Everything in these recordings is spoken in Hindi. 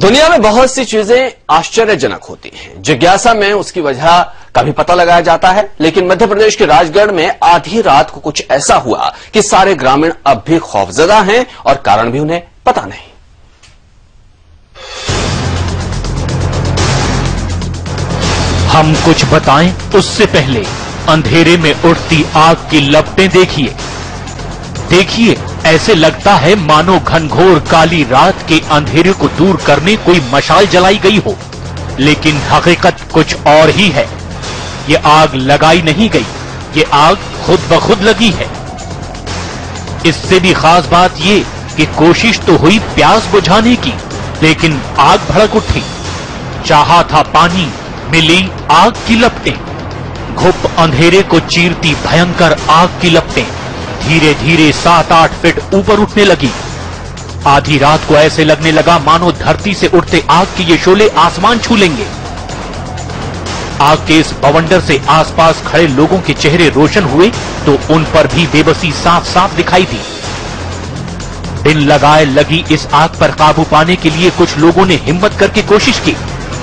दुनिया में बहुत सी चीजें आश्चर्यजनक होती हैं। जिज्ञासा में उसकी वजह का भी पता लगाया जाता है, लेकिन मध्य प्रदेश के राजगढ़ में आधी रात को कुछ ऐसा हुआ कि सारे ग्रामीण अब भी खौफजदा हैं और कारण भी उन्हें पता नहीं। हम कुछ बताएं उससे पहले अंधेरे में उठती आग की लपटें देखिए। देखिए, ऐसे लगता है मानो घनघोर काली रात के अंधेरे को दूर करने कोई मशाल जलाई गई हो, लेकिन हकीकत कुछ और ही है। ये आग लगाई नहीं गई, ये आग खुद ब खुद लगी है। इससे भी खास बात ये कि कोशिश तो हुई प्यास बुझाने की, लेकिन आग भड़क उठी। चाहा था पानी, मिली आग की लपटें। घुप अंधेरे को चीरती भयंकर आग की लपटें धीरे धीरे 7-8 फीट ऊपर उठने लगी। आधी रात को ऐसे लगने लगा मानो धरती से उठते आग के ये शोले आसमान छू लेंगे। आग के इस बवंडर से आसपास खड़े लोगों के चेहरे रोशन हुए तो उन पर भी बेबसी साफ साफ दिखाई दी। दिन लगाए लगी इस आग पर काबू पाने के लिए कुछ लोगों ने हिम्मत करके कोशिश की,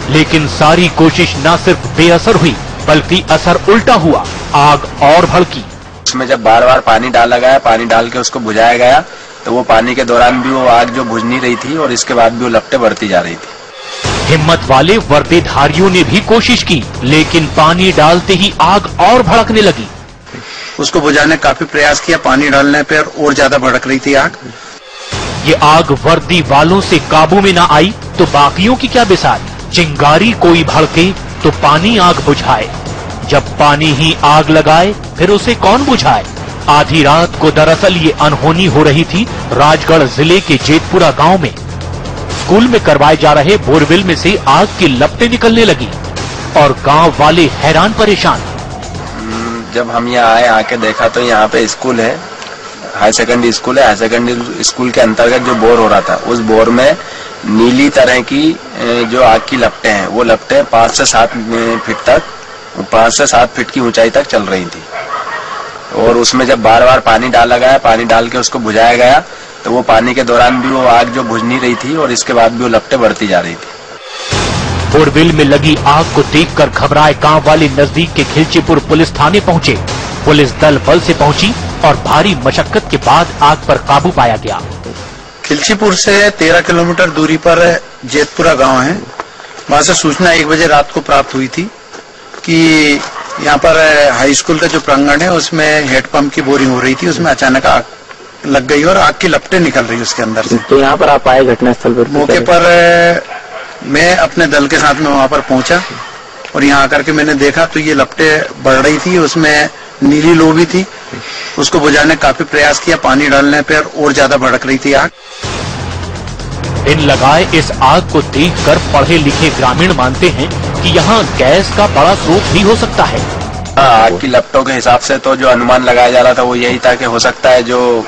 लेकिन सारी कोशिश न सिर्फ बेअसर हुई बल्कि असर उल्टा हुआ। आग और भड़की। उसमें जब बार बार पानी डाला गया, पानी डाल के उसको बुझाया गया, तो वो पानी के दौरान भी वो आग जो बुझ नहीं रही थी और इसके बाद भी वो लपटें बढ़ती जा रही थी। हिम्मत वाले वर्दीधारियों ने भी कोशिश की, लेकिन पानी डालते ही आग और भड़कने लगी। उसको बुझाने का काफी प्रयास किया, पानी डालने पर और ज्यादा भड़क रही थी आग। ये आग वर्दी वालों से काबू में न आई तो बाकियों की क्या बिसात। चिंगारी कोई भड़के तो पानी आग बुझाए, जब पानी ही आग लगाए फिर उसे कौन बुझाए। आधी रात को दरअसल ये अनहोनी हो रही थी राजगढ़ जिले के जेतपुरा गांव में। स्कूल में करवाए जा रहे बोरवेल में से आग की लपटें निकलने लगी और गांव वाले हैरान परेशान। जब हम यहाँ आए, आके देखा तो यहाँ पे स्कूल है, हाई सेकेंडरी स्कूल है। हाई सेकेंडरी स्कूल के अंतर्गत जो बोर हो रहा था, उस बोर में नीली तरह की जो आग की लपटें हैं, वो लपटें 5 से 7 फीट की ऊंचाई तक चल रही थी। और उसमें जब बार बार पानी डाला गया, पानी डाल के उसको बुझाया गया, तो वो पानी के दौरान भी वो आग जो बुझ नहीं रही थी और इसके बाद भी वो लपटें बढ़ती जा रही थी। बोरवेल में लगी आग को देखकर घबराए गांव वाले नजदीक के खिलचीपुर पुलिस थाने पहुंचे। पुलिस दल बल से पहुंची और भारी मशक्कत के बाद आग पर काबू पाया गया। खिलचीपुर से 13 किलोमीटर दूरी पर जेतपुरा गांव है। वहां से सूचना 1 बजे रात को प्राप्त हुई थी कि यहाँ पर हाई स्कूल का जो प्रांगण है उसमें हेडपंप की बोरिंग हो रही थी, उसमें अचानक आग लग गई और आग की लपटें निकल रही उसके अंदर से। तो यहाँ पर आप आए घटनास्थल पर? मौके पर मैं अपने दल के साथ में वहां पर पहुंचा और यहाँ आकर के मैंने देखा तो ये लपटें बढ़ रही थी, उसमें नीली लो भी थी। उसको बुझाने का काफी प्रयास किया, पानी डालने पर और ज्यादा भड़क रही थी आग। दिन लगाए इस आग को देखकर पढ़े लिखे ग्रामीण मानते हैं कि यहाँ गैस का बड़ा स्रोत भी हो सकता है। आग की लपटों के हिसाब से तो जो अनुमान लगाया जा रहा था वो यही था कि हो सकता है जो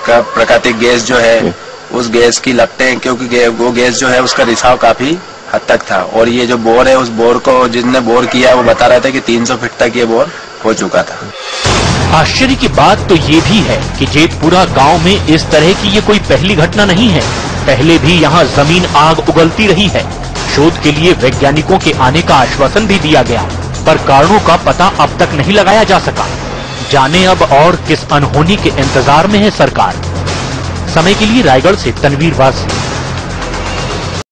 प्राकृतिक गैस जो है, उस गैस की लपटें, क्योंकि वो गैस जो है उसका रिसाव काफी हद तक था। और ये जो बोर है, उस बोर को जिसने बोर किया वो बता रहे थे कि 300 फीट तक ये बोर हो चुका था। आश्चर्य की बात तो ये भी है कि जेतपुरा गांव में इस तरह की ये कोई पहली घटना नहीं है। पहले भी यहाँ जमीन आग उगलती रही है। शोध के लिए वैज्ञानिकों के आने का आश्वासन भी दिया गया, पर कारणों का पता अब तक नहीं लगाया जा सका। जाने अब और किस अनहोनी के इंतजार में है सरकार। समय के लिए रायगढ़ से तनवीर वासी।